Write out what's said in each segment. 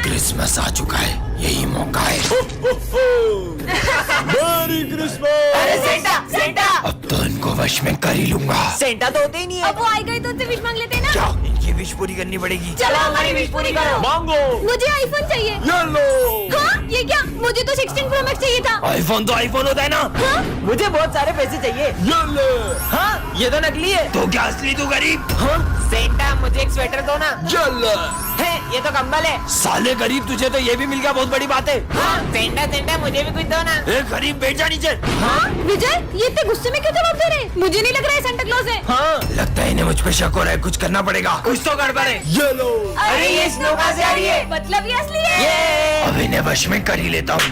Christmas आ चुका है, यही मौका है। Merry Christmas. अरे सेंटा सेंटा, अब तो इनको वश में कर ही लूंगा। सेंटा तो होते ही नहीं है। अब वो आएगा ही तो उससे विश मांग लेते हैं ना। क्या इनकी विश पूरी करनी पड़ेगी? चलो हमारी विश पूरी करो। मांगो। मुझे आईफोन चाहिए। ये लो। हाँ ये क्या, मुझे तो 16 Pro Max चाहिए था। आईफोन तो आईफोन होता है ना। हाँ? मुझे बहुत सारे पैसे चाहिए। ये ले। हाँ ये तो नकली है। तो क्या असली तू गरीब? हाँ सेंटा मुझे एक स्वेटर दो ना। ये ले। है ये तो कंबल है। साले गरीब, तुझे तो ये भी मिल गया, बहुत बड़ी बात है। हाँ सेंटा सेंटा मुझे भी कुछ दो ना। ए गरीब, बैठ जा नीचे। हाँ विजय, ये इतने गुस्से में क्यों जवाब दे रहे? मुझे नहीं लग रहा है सेंटा क्लॉज है। हाँ लगता है इन्हें मुझ पे शक हो रहा है, कुछ करना पड़ेगा। कुछ तो गड़बड़ है। ये लो। अरे ये स्नो कहाँ से आ रही है? मतलब ये असली है। ये अब इन्हें वश में कर ही लेता हूँ।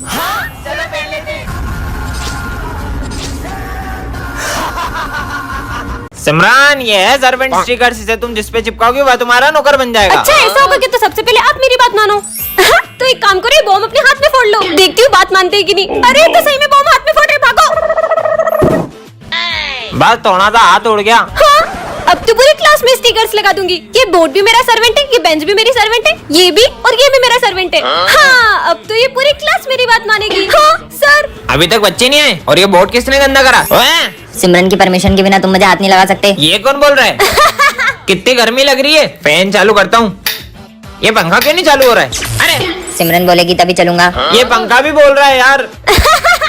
हाँ चलो पहन लेते हैं। सिमरान ये है सर्वेंट स्टिकर, इसे तुम जिस पे चिपकाओगे वह तुम्हारा नौकर बन जाएगा। अच्छा ऐसा होगा कि तो सबसे पहले आप मेरी बात मानो। तो एक काम करो, ये बॉम्ब अपने हाथ में फोड़ लो, देखती हूँ बात मानते हैं कि नहीं। अरे तो सही में बॉम्ब हाथ में फोड़ रहे, भागो। बस थोड़ा सा हाथ उड़ गया। हाँ अब तो पूरी क्लास में स्टिकर्स लगा दूंगी। ये बोर्ड भी मेरा सर्वेंट है, ये बेंच भी मेरी सर्वेंट है, ये भी और ये भी मेरा सर्वेंट है। हाँ अब तो ये पूरी क्लास मेरी बात मानेगी। हाँ सर। अभी तक बच्चे नहीं आए और ये बोर्ड किसने गंदा करा? ओए, सिमरन की परमिशन के बिना तुम मुझे हाथ नहीं लगा सकते। ये कौन बोल रहा है? कितनी गर्मी लग रही है, फैन चालू करता हूँ। ये पंखा क्यों नहीं चालू हो रहा है? अरे सिमरन बोलेगी तभी चलूंगा। ये पंखा भी बोल रहा है यार।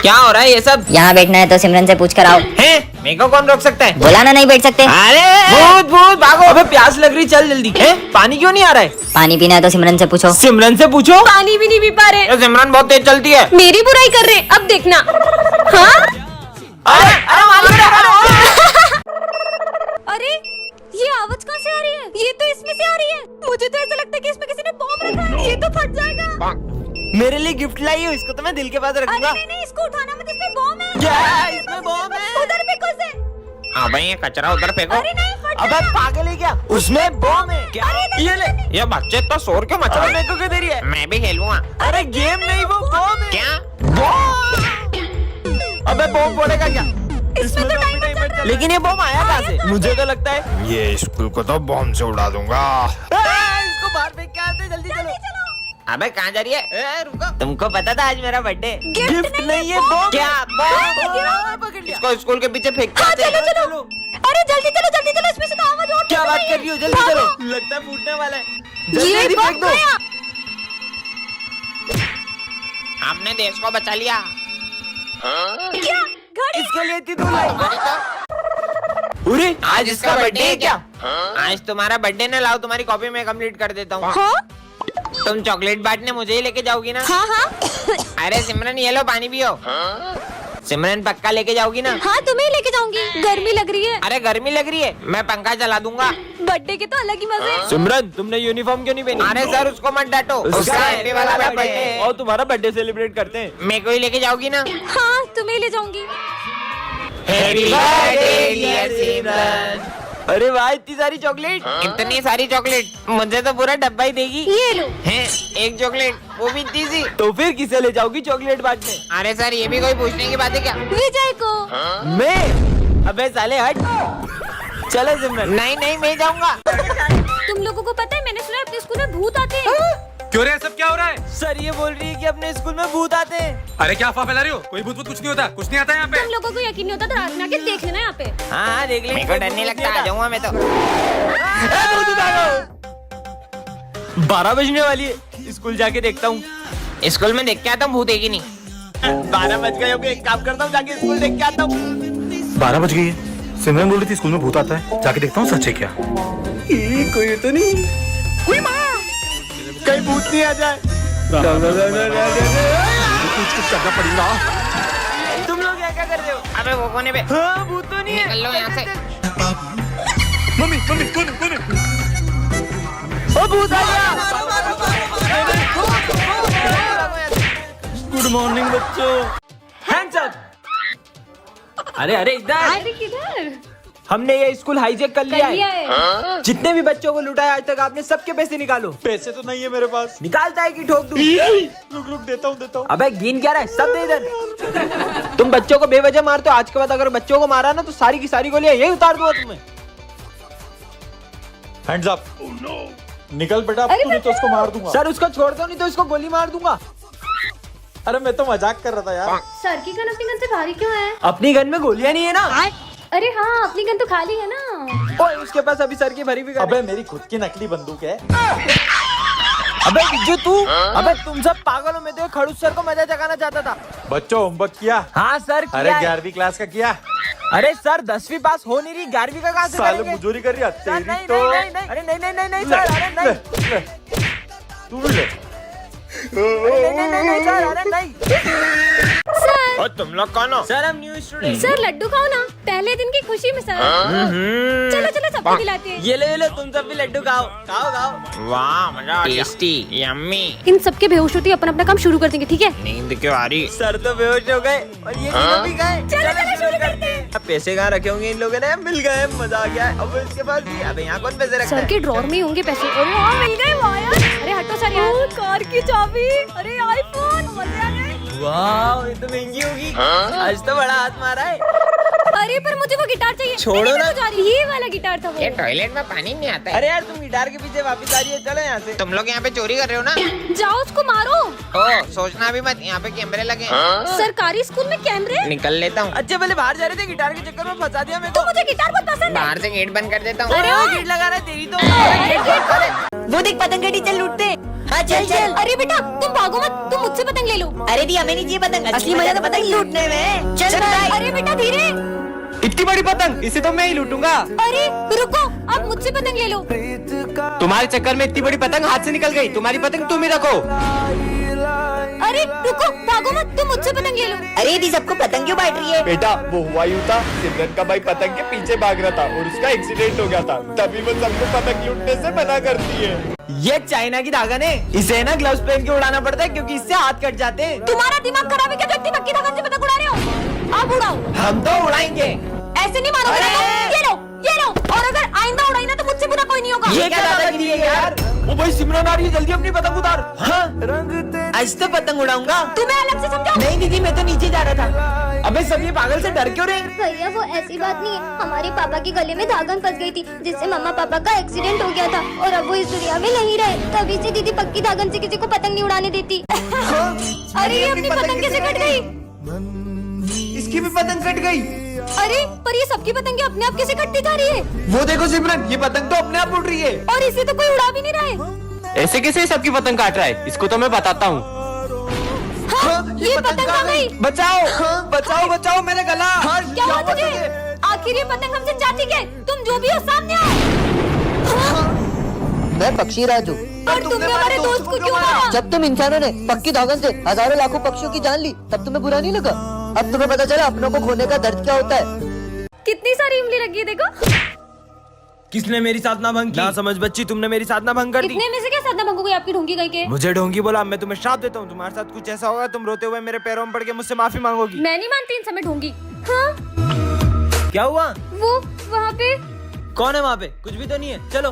क्या हो रहा है ये सब? यहाँ बैठना है तो सिमरन से पूछ कर आओ। है मेरे को कौन रोक सकता है? बोला ना नहीं बैठ सकते। अरे भूत भूत भागो। अबे प्यास लग रही, चल जल्दी। है पानी क्यों नहीं आ रहा है? पानी पीना है तो सिमरन से पूछो। सिमरन से पूछो। पानी भी नहीं पी पा रहे, ये सिमरन बहुत तेज चलती है। मेरी बुराई कर रहे, अब देखना। हाँ अरे अरे मालूम है। अरे ये आवाज कहाँ से आ रही है? ये तो इसमें से आ रही है। मुझे तो ऐसा लगता है कि इसमें किसी ने बॉम्ब रखा है, ये तो फट जाएगा। मेरे लिए गिफ्ट लाई हो, इसको तो मैं दिल के पास अरे रखूंगा। नहीं, इसको उठाना मत, इसमें बॉम्ब है। क्या इसमें बॉम्ब है? उधर फेंको इसे। हाँ भाई ये कचरा उधर फेंको। अरे नहीं फट अबे जाएगा। पागल है क्या? उसमें बॉम्ब है क्या? ये ले। ये बच्चे इतना शोर क्यों मचा रहे? मेरे को क्यों दे रही है? मैं भी खेलूंगा। अरे गेम नहीं, वो बॉम्ब है। क्या बॉम्ब? अबे बॉम्ब फोड़ेगा क्या? इसमें तो टाइमर चल रहा है। लेकिन ये बॉम्ब आया कहाँ से? मुझे तो लगता है ये स्कूल को तो बॉम्ब से उड़ा दूंगा। इसको बाहर फेंक के आते, जल्दी चलो। अबे कहाँ जा रही है? रुको, तुमको पता था आज मेरा बर्थडे? गिफ्ट नहीं है बॉम्ब। क्या बॉम्ब? पकड़ लिया। इसको स्कूल के पीछे फेंक के हाँ आते। चलो चलो। अरे जल्दी चलो, इसमें से तो आवाज और क्या निकल बात रही कर है। रही हो? जल्दी भागो। चलो, लगता है फूटने वाला है। जल्दी ये जल्दी बम फेंक दो। गया। हमने देश को बचा लिया। क्या घड़ी? इसके लिए इतनी दूर लाई। अरे आज इसका बर्थडे है क्या? आज तुम्हारा बर्थडे ना, लाओ तुम्हारी कॉपी में कंप्लीट कर देता हूँ। हाँ तुम चॉकलेट बांटने मुझे ही लेके जाओगी ना? हाँ हाँ। अरे सिमरन ये लो पानी पियो। सिमरन पक्का लेके जाओगी ना? हाँ तुम्हें लेके जाऊंगी, गर्मी लग रही है। अरे गर्मी लग रही है, मैं पंखा चला दूंगा। बर्थडे के तो अलग ही मजे हैं। सिमरन तुमने यूनिफॉर्म क्यों नहीं पहनी? अरे सर उसको मत डांटो, उसका हैप्पी वाला बर्थडे है। और तुम्हारा बर्थडे सेलिब्रेट करते हैं। मेरे को ही लेके जाओगी ना? हाँ तुम्हें ले जाऊंगी। हैप्पी बर्थडे डियर सिमरन। अरे वाह इतनी सारी चॉकलेट। इतनी सारी चॉकलेट, मुझे तो पूरा डब्बा ही देगी। ये लो। हैं एक चॉकलेट, वो भी इतनी सी। तो फिर किसे ले जाओगी चॉकलेट बांटने? अरे सर ये भी कोई पूछने की बात है क्या? विजय को। मैं? अबे साले हट। चलो सिमरन। नहीं नहीं मैं जाऊंगा। तुम लोगों को पता है, मैंने सुना है अपने स्कूल में भूत आते हैं। क्यों रे, सब क्या हो रहा है? सर ये बोल रही है कि अपने स्कूल में भूत आते हैं। अरे क्या अफवाह फैला रही हो? कोई भूत कुछ नहीं होता, कुछ नहीं आता यहाँ पे। तुम लोगों को यकीन नहीं होता तो रात में आके देख लेना यहाँ पे। हाँ देख ले। मेरे को डर नहीं लगता, आ जाऊंगा मैं तो। 12 बजने वाली है, स्कूल जाके देखता हूँ। स्कूल में देख के आता हूँ भूत है कि नहीं। 12 बज गए होंगे, एक काम करता हूँ जाके स्कूल देख के आता हूँ। 12 बज गई है। सिमरन बोल रही थी स्कूल में भूत आता है, जाके देखता हूँ सच है क्या। कोई तो नहीं, कहीं भूत नहीं आ जाए। कुछ करना पड़ेगा। तुम लोग क्या कर रहे हो? अबे वो कोने पे हाँ भूत तो नहीं है। निकल लो यहाँ से। मम्मी मम्मी कौन ओ भूत आ गया। गुड मॉर्निंग बच्चों। Hands up. अरे अरे इधर। अरे किधर? हमने ये स्कूल हाईजैक कर लिया लिया है। है। जितने भी बच्चों को लुटाया आज तक आपने, सबके पैसे निकालो। पैसे तो नहीं है मेरे पास। निकालता है कि ठोक दूं? रुक देता हूँ। अबे गिन क्या रहा है, सब दे इधर। तुम बच्चों को बेवजह मारते हो, आज के बाद अगर बच्चों को मारा ना तो सारी की सारी गोलियां यही उतार दूंगा तुम्हें। Hands up. निकल बेटा, अरे तूने तो उसको मार दूंगा। सर उसको छोड़ दो नहीं तो इसको गोली मार दूंगा। अरे मैं तो मजाक कर रहा था यार। सर की गन अपनी गन से भारी क्यों है? अपनी गन में गोलियां नहीं है ना। अरे हाँ, अपनी गन तो खाली है ना। ओए उसके पास अभी सर की भरी भी गन है। अबे मेरी खुद की नकली बंदूक है। अबे बिज्जू तू, अबे तुम सब पागल हो। मैं तो खड़ूस सर को मजा जगाना चाहता था। बच्चों होमवर्क किया? हाँ सर किया अरे है। 11वीं क्लास का किया? अरे सर 10वीं पास हो नहीं रही, 11वीं का कहाँ से साले करेंगे? मुजूरी कर रही है सर, तेरी नहीं, तो। नहीं, नहीं, अरे नहीं नहीं नहीं नहीं सर, अरे नहीं, ले, ले। तू भी ले। नहीं नहीं नहीं नहीं सर, अरे नहीं। और तुम लोग कौन हो? सर हम न्यू स्टूडेंट। सर लड्डू खाओ ना, पहले दिन की खुशी में सर। चलो चलो सबको खिलाते हैं। ये लो तुम सब भी लड्डू खाओ खाओ खाओ। वाह मजा आ गया। Tasty, yummy. इन सबके बेहोश होती अपन अपना काम शुरू कर देंगे, ठीक है? नींद क्यों आ रही? सर तो बेहोश हो गए और ये तीनों भी गए। चलो शुरू करते हैं। अब पैसे कहाँ रखे होंगे इन लोगों ने? मिल गए, मजा आ गया। अब इसके पास भी, अबे यहाँ कौन पैसे रखता सर है? के ड्रॉर में ही होंगे पैसे। अरे हाँ मिल गए, वाह यार। अरे हटो सर यार। कार की चाबी, अरे आईफोन, मजे आ गए। वाह ये तो महंगी होगी। आज तो बड़ा हाथ मारा है। अरे पर मुझे वो गिटार चाहिए। छोड़ो मैंने ना। तो जा रही, ये वाला गिटार था वो। ये टॉयलेट में पानी नहीं आता है। अरे यार तुम गिटार के पीछे वापस आ रही है, चलो यहाँ से। तुम लोग यहाँ पे चोरी कर रहे हो ना? जाओ उसको मारो। ओ सोचना भी मत, यहाँ पे कैमरे लगे हैं। सरकारी स्कूल में कैमरे? निकल लेता हूँ। अच्छे पहले बाहर जा रहे थे, गिटार के चक्कर में फंसा दिया मेरे तो को। मुझे गिटार बहुत पसंद है। बाहर से गेट बंद कर देता हूँ। अरे वो गेट लगा रहा है तेरी तो। वो देख पतंग का टीचर लूटते। हाँ चल चल। अरे बेटा तुम भागो मत, तुम मुझसे पतंग ले लो। अरे दी हमें नहीं चाहिए पतंग, असली मजा तो पतंग लूटने में। चल भाई। अरे बेटा धीरे। इतनी बड़ी पतंग, इसे तो मैं ही लूटूंगा। अरे रुको, आप मुझसे पतंग ले लो। तुम्हारे चक्कर में इतनी बड़ी पतंग हाथ से निकल गई। तुम्हारी पतंग तुम ही रखो। अरे रुको, भागो मत, तुम मुझसे पतंग ले लो। अरे दी सबको पतंग क्यों बांट रही है? बेटा वो हुआ यूं था, सिमरन का भाई पतंग के पीछे भाग रहा था और उसका एक्सीडेंट हो गया था, तभी वो सबको पतंग लूटने से मना करती है। ये चाइना की धागन है, इसे ना ग्लव्स पहन के उड़ाना पड़ता है क्योंकि इससे हाथ कट जाते हैं। तुम्हारा दिमाग खराब है क्या? जो इतनी पक्की धागन से पतंग उड़ा रहे हो? आप उड़ाओ। हम तो उड़ाएंगे। ऐसे नहीं मारोगे ना। ये लो। और अगर आइंदा उड़ाई ना तो मुझसे बुरा कोई नहीं होगा। ये क्या दादागिरी है यार? ओ भाई सिमरन आ रही है, जल्दी अपनी पतंग उतार। हाँ आज तो पतंग उड़ाऊंगा। तुम्हें अलग से समझाओ। नहीं दीदी मैं तो नीचे जा रहा था। अबे सब ये पागल से डर क्यों रहे? भैया वो ऐसी बात नहीं है, हमारे पापा के गले में धागन फंस गई थी जिससे मम्मा पापा का एक्सीडेंट हो गया था और अब वो इस दुनिया में नहीं रहे, तभी से दीदी पक्की धागन से किसी को पतंग नहीं उड़ाने देती। अरे ये अपनी पतंग कैसे कट गई? इसकी भी पतंग कट गई। अरे पर ये सबकी पतंगे अपने आप कैसे कटती जा रही है? वो देखो सिमरन, ये पतंग तो अपने आप उड़ रही है। और इसे तो कोई उड़ा भी नहीं रहा है। ऐसे कैसे सबकी पतंग काट रहा है? इसको तो मैं बताता हूँ। हाँ, ये पतंग आ गई। बचाओ बचाओ बचाओ मेरा गला। क्या हुआ तुझे? आखिर ये पतंग हमसे जाती क्या? तुम जो भी हो सामने आओ। मैं पक्षी राजू। और तुमने हमारे दोस्त को क्यों मारा? जब तुम इंसानों ने पक्की धागन से हजारों लाखों पक्षियों की जान ली तब तुम्हें बुरा नहीं लगा? अब तुम्हें पता चला अपनों को खोने का दर्द क्या होता है। कितनी सारी इमली लगी है देखो। किसने मेरी साधना भंग की? ना समझ बच्ची, तुमने मेरी साधना भंग कर दी। इतने में से क्या साधना भंग हो गई आपकी ढोंगी गई के? मुझे ढोंगी बोला, मैं तुम्हें श्राप देता हूँ। तुम्हारे साथ कुछ ऐसा होगा, तुम रोते हुए मेरे पैरों में पड़ के मुझसे माफी मांगोगी। मैं नहीं मानती इन समय ढोंगी। हाँ क्या हुआ? वो वहाँ पे कौन है वहाँ पे? कुछ भी तो नहीं है, चलो।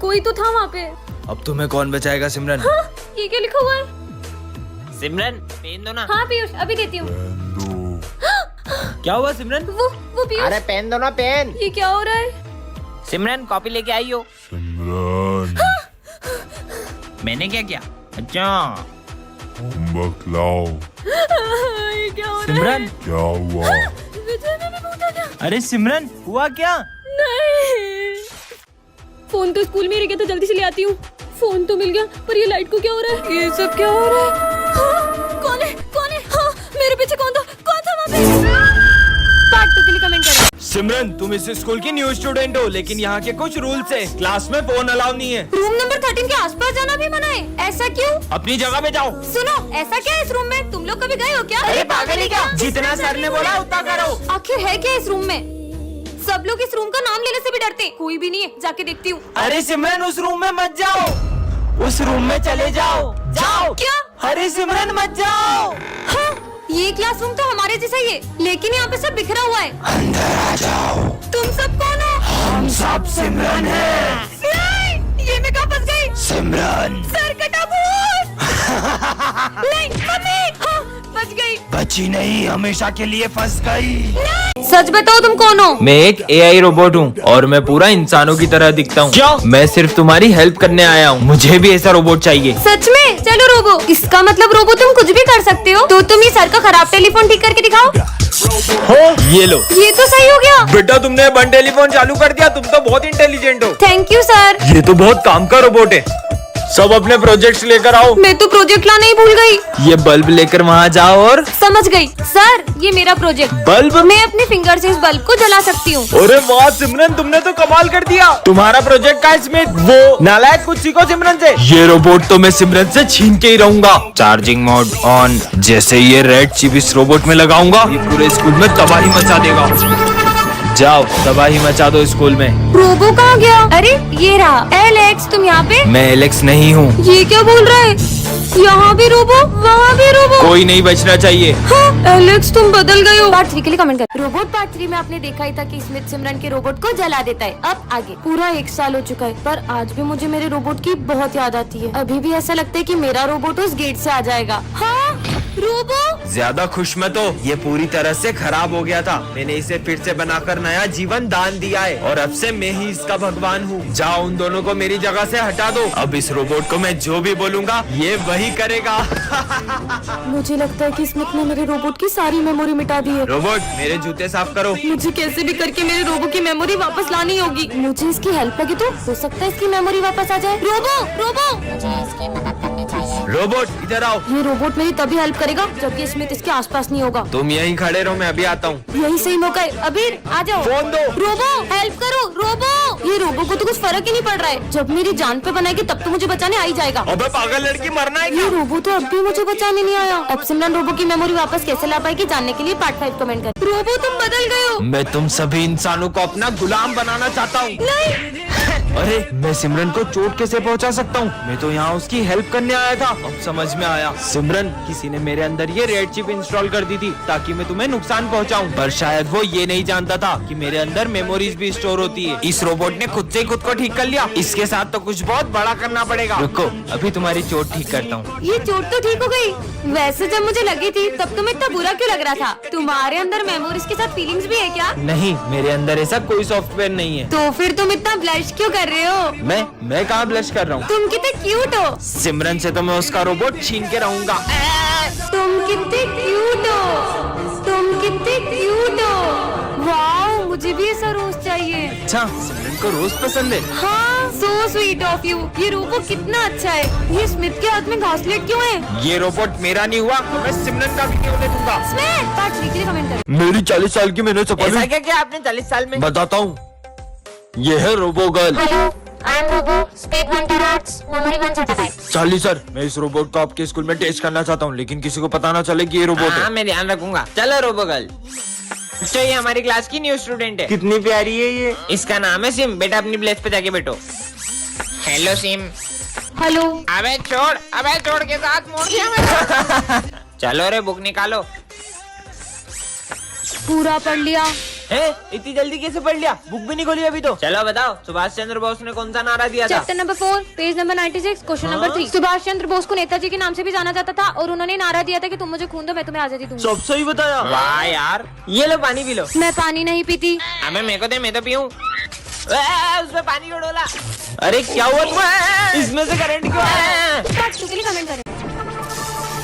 कोई तो था वहाँ पे। अब तुम्हें कौन बचाएगा सिमरन? हाँ, ये क्या लिखा हुआ है? सिमरन पेन दो ना। हाँ पीयूष अभी देती हूँ। क्या हुआ सिमरन? वो पीयूष। अरे पेन दो ना, पेन। ये क्या हो रहा है? सिमरन कॉपी लेके आई हो। मैंने क्या किया? अच्छा होमवर्क लाओ। ये क्या हो रहा है? सिमरन क्या हुआ? विजय ने भी पूछा क्या? अरे सिमरन हुआ क्या? नहीं, फोन तो स्कूल में ही रह गया था, जल्दी से ले आती हूँ। फोन तो मिल गया पर ये लाइट को क्या हो रहा है? ये सब क्या हो रहा है? हाँ, कौन है? हाँ, मेरे पीछे कौन था वहाँ पे? पार्ट 2 के लिए कमेंट करो। सिमरन तुम इस स्कूल की न्यू स्टूडेंट हो, लेकिन यहाँ के कुछ रूल्स है। क्लास में फोन अलाउ नहीं है। रूम नंबर 13 के आसपास जाना भी मना है। ऐसा क्यों? अपनी जगह पे जाओ। सुनो, ऐसा क्या है इस रूम में? तुम लोग कभी गए हो क्या? अरे पागल है क्या? जितना सर ने बोला उतना करो। आखिर है क्या इस रूम में? सब लोग इस रूम का नाम लेने से भी डरते। कोई भी नहीं है, जाके देखती हूँ। अरे सिमरन उस रूम में मत जाओ, उस रूम में चले जाओ। जाओ। क्या? अरे सिमरन मत जाओ। हाँ, ये क्लासरूम तो हमारे जैसा ही है, लेकिन यहाँ पे सब बिखरा हुआ है। अंदर आ जाओ। तुम सब कौन हो? हम सब सिमरन हैं। नहीं, ये मैं कहाँ फंस गई? सिमरन। सर कटा भूत। नहीं मम्मी, हाँ बच गई। बची नहीं, हमेशा के लिए फंस गई। नहीं सच बताओ तुम कौन हो? मैं एक AI रोबोट हूँ और मैं पूरा इंसानों की तरह दिखता हूँ। क्यों? मैं सिर्फ तुम्हारी हेल्प करने आया हूँ। मुझे भी ऐसा रोबोट चाहिए। सच में? चलो रोबो। इसका मतलब रोबो तुम कुछ भी कर सकते हो। तो तुम ये सर का खराब टेलीफोन ठीक करके दिखाओ। ये लो। ये तो सही हो गया। बेटा तुमने बन टेलीफोन चालू कर दिया। तुम तो बहुत इंटेलिजेंट हो। Thank you sir. ये तो बहुत काम का रोबोट है। सब अपने प्रोजेक्ट्स लेकर आओ। मैं तो प्रोजेक्ट लाना ही भूल गई। ये बल्ब लेकर वहाँ जाओ और समझ गई सर, ये मेरा प्रोजेक्ट। बल्ब? मैं अपने फिंगर से इस बल्ब को जला सकती हूँ। अरे वाह सिमरन, तुमने तो कमाल कर दिया। तुम्हारा प्रोजेक्ट का स्मिथ वो नालायक, कुछ सीखो सिमरन से। ये रोबोट तो मैं सिमरन से छीन के ही रहूंगा। Charging mode on. जैसे ये रेड चिप इस रोबोट में लगाऊंगा, ये पूरे स्कूल में तबाही मचा देगा। जाओ तबाही मचा दो स्कूल में। रोबो कहाँ गया? अरे ये रहा। एलेक्स तुम यहाँ पे? मैं एलेक्स नहीं हूँ। ये क्या बोल रहा है? यहाँ भी रोबो, वहाँ भी रोबो। कोई नहीं बचना चाहिए। हाँ, एलेक्स तुम बदल गए हो। पार्ट 3 के लिए कमेंट कर। रोबोट पार्ट 3 में आपने देखा ही था कि स्मिथ सिमरन के रोबोट को जला देता है। अब आगे पूरा 1 साल हो चुका है, पर आज भी मुझे मेरे रोबोट की बहुत याद आती है। अभी भी ऐसा लगता है कि मेरा रोबोट उस गेट से आ जाएगा। हाँ रोबो। ज्यादा खुश मत हो, ये पूरी तरह से खराब हो गया था। मैंने इसे फिर से बनाकर नया जीवन दान दिया है और अब से मैं ही इसका भगवान हूँ। जाओ उन दोनों को मेरी जगह से हटा दो। अब इस रोबोट को मैं जो भी बोलूँगा ये वही करेगा। मुझे लगता है कि स्मिथ ने मेरे रोबोट की सारी मेमोरी मिटा दी है। रोबोट मेरे जूते साफ करो। मुझे कैसे भी करके मेरे रोबो की मेमोरी वापस लानी होगी। मुझे इसकी हेल्प लगी तो हो सकता है इसकी मेमोरी वापस आ जाए। रोबो रोबो, मुझे इसकी मदद करनी चाहिए। रोबोट इधर आओ। ये रोबोट मेरी तभी हेल्प करेगा जबकि स्मिथ इसके आसपास नहीं होगा। तुम यहीं खड़े रहो, मैं अभी आता हूँ। यही सही मौका है। अबीर आ जाओ। फोन दो। रोबो हेल्प करो। रोबो, ये रोबो को तो कुछ फर्क ही नहीं पड़ रहा है। जब मेरी जान पे बनाएगी तब तो मुझे बचाने आ ही जाएगा। अबे पागल लड़की, मरना है ये क्या? रोबो तो अब भी मुझे बचाने नहीं आया। अब सिमरन रोबो की मेमोरी वापस कैसे ला पाएगी जानने के लिए पार्ट 5 कमेंट कर। रोबो तुम बदल गए हो। मैं तुम सभी इंसानों को अपना गुलाम बनाना चाहता हूँ। अरे मैं सिमरन को चोट कैसे पहुँचा सकता हूँ? मैं तो यहाँ उसकी हेल्प करने आया था। अब समझ में आया। सिमरन, किसी ने मेरे अंदर ये रेड चिप इंस्टॉल कर दी थी ताकि मैं तुम्हें नुकसान पहुँचाऊँ, पर शायद वो ये नहीं जानता था कि मेरे अंदर मेमोरीज भी स्टोर होती है। इस रोबोट ने खुद से ही खुद को ठीक कर लिया। इसके साथ तो कुछ बहुत बड़ा करना पड़ेगा। रुको, अभी तुम्हारी चोट ठीक करता हूँ। ये चोट तो ठीक हो गई। वैसे जब मुझे लगी थी तब तुम्हें इतना बुरा क्यों लग रहा था? तुम्हारे अंदर मेमोरीज के साथ फीलिंग्स भी है क्या? नहीं, मेरे अंदर ऐसा कोई सॉफ्टवेयर नहीं है। तो फिर तुम इतना ब्लश क्यों कर रहे हो? मैं कहाँ ब्लश कर रहा हूँ? तुम कितने क्यूट हो। सिमरन से तो मैं उसका रोबोट छीन के रहूंगा। तुम कितने क्यूट हो। तुम कितने क्यूट हो। वाओ, मुझे भी ऐसा रोज चाहिए। अच्छा, सिमरन को रोज पसंद है। हाँ, सो स्वीट ऑफ यू। ये रोबो कितना अच्छा है। ये स्मिथ के हाथ में घासलेट क्यों है? ये रोबोट मेरा नहीं हुआ तो मैं सिमरन का भी नहीं होने दूंगा। स्मिथ पार्ट 3 के लिए कमेंट कर। मेरी 40 साल की मैंने चपल क्या क्या आपने 40 साल में? बताता हूँ। ये है robo girl. Hello, I am robo, speed 1 terahertz, memory 1 zettabyte। Charlie sir, मैं इस रोबोट को आपके स्कूल में टेस्ट करना चाहता हूँ, लेकिन किसी को पता ना चले कि ये रोबोट हाँ है। मैं ध्यान रखूंगा। चलो रोबो गर्ल। तो ये हमारी क्लास की न्यू स्टूडेंट है। कितनी प्यारी है ये। इसका नाम है सिम। बेटा अपनी प्लेस पे जाके बैठो। Hello SIM. हेलो। अबे छोड़ के साथ मोड़ दिया मैंने। चलो रे बुक निकालो। पूरा पढ़ लिया। इतनी जल्दी कैसे पढ़ लिया? बुक भी नहीं खोली अभी तो। चलो बताओ, सुभाष चंद्र बोस ने कौन सा नारा दिया था? Chapter number 4 page number 96 question number 3। Subhash Chandra Bose को नेताजी के नाम से भी जाना जाता था और उन्होंने नारा दिया था कि तुम मुझे खून दो मैं तुम्हें आजादी दूंगा। सब सही बताया। वाह यार, ये लो पानी पी लो। मैं पानी नहीं पीती। अबे मेरे को दे, मैं तो पीऊं। उसमें पानी को डोला। अरे क्या हुआ तुम्हें? इसमें से करंट क्यों आया? पार्ट 2 के लिए कमेंट करें।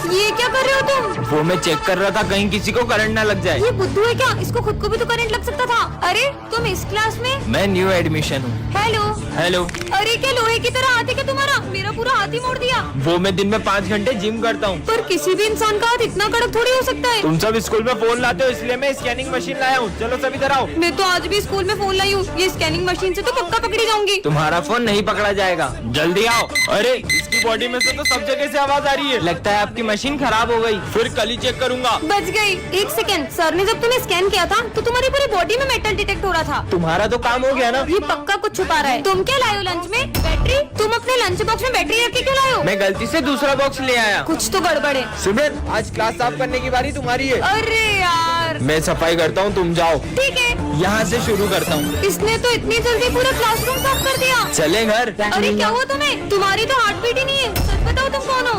ये क्या कर रहे हो तुम? वो मैं चेक कर रहा था कहीं किसी को करंट ना लग जाए। ये बुद्धू है क्या? इसको खुद को भी तो करंट लग सकता था। अरे तुम इस क्लास में? मैं न्यू एडमिशन हूँ। हेलो। हेलो। अरे क्या लोहे की तरह हाथ है क्या तुम्हारा? मेरा पूरा हाथ ही मोड़ दिया। वो मैं दिन में 5 घंटे जिम करता हूँ। पर किसी भी इंसान का हाथ इतना कड़क थोड़ी हो सकता है। तुम सब स्कूल में फोन लाते हो इसलिए मैं स्कैनिंग मशीन लाया हूँ। चलो सब इधर आओ। मैं तो आज भी स्कूल में फोन लाई हूँ। ये स्कैनिंग मशीन से तो पक्का पकड़ी जाऊंगी। तुम्हारा फोन नहीं पकड़ा जाएगा, जल्दी आओ। अरे इसकी बॉडी में से तो सब जगह से आवाज आ रही है। लगता है आपकी मशीन खराब हो गई। फिर कल ही चेक करूंगा। बच गई। 1 सेकंड, सर ने जब तुम्हें स्कैन किया था तो तुम्हारी पूरी बॉडी में मेटल डिटेक्ट हो रहा था। तुम्हारा तो काम हो गया ना। ये पक्का कुछ छुपा रहा है। तुम क्या लाए हो लंच में? बैटरी? तुम अपने लंच बॉक्स में बैटरी रख के क्यों लाए हो? मैं गलती से दूसरा बॉक्स ले आया। कुछ तो गड़बड़ है। सिमरन, आज क्लास साफ करने की बारी तुम्हारी है। अरे यार। मैं सफाई करता हूँ, तुम जाओ। ठीक है, यहाँ से शुरू करता हूँ। इसने तो इतनी जल्दी पूरा क्लासरूम साफ कर दिया। चले घर। अरे क्या हुआ तुम्हें? तुम्हारी तो हार्ट बीट ही नहीं है। सच बताओ तुम कौन हो?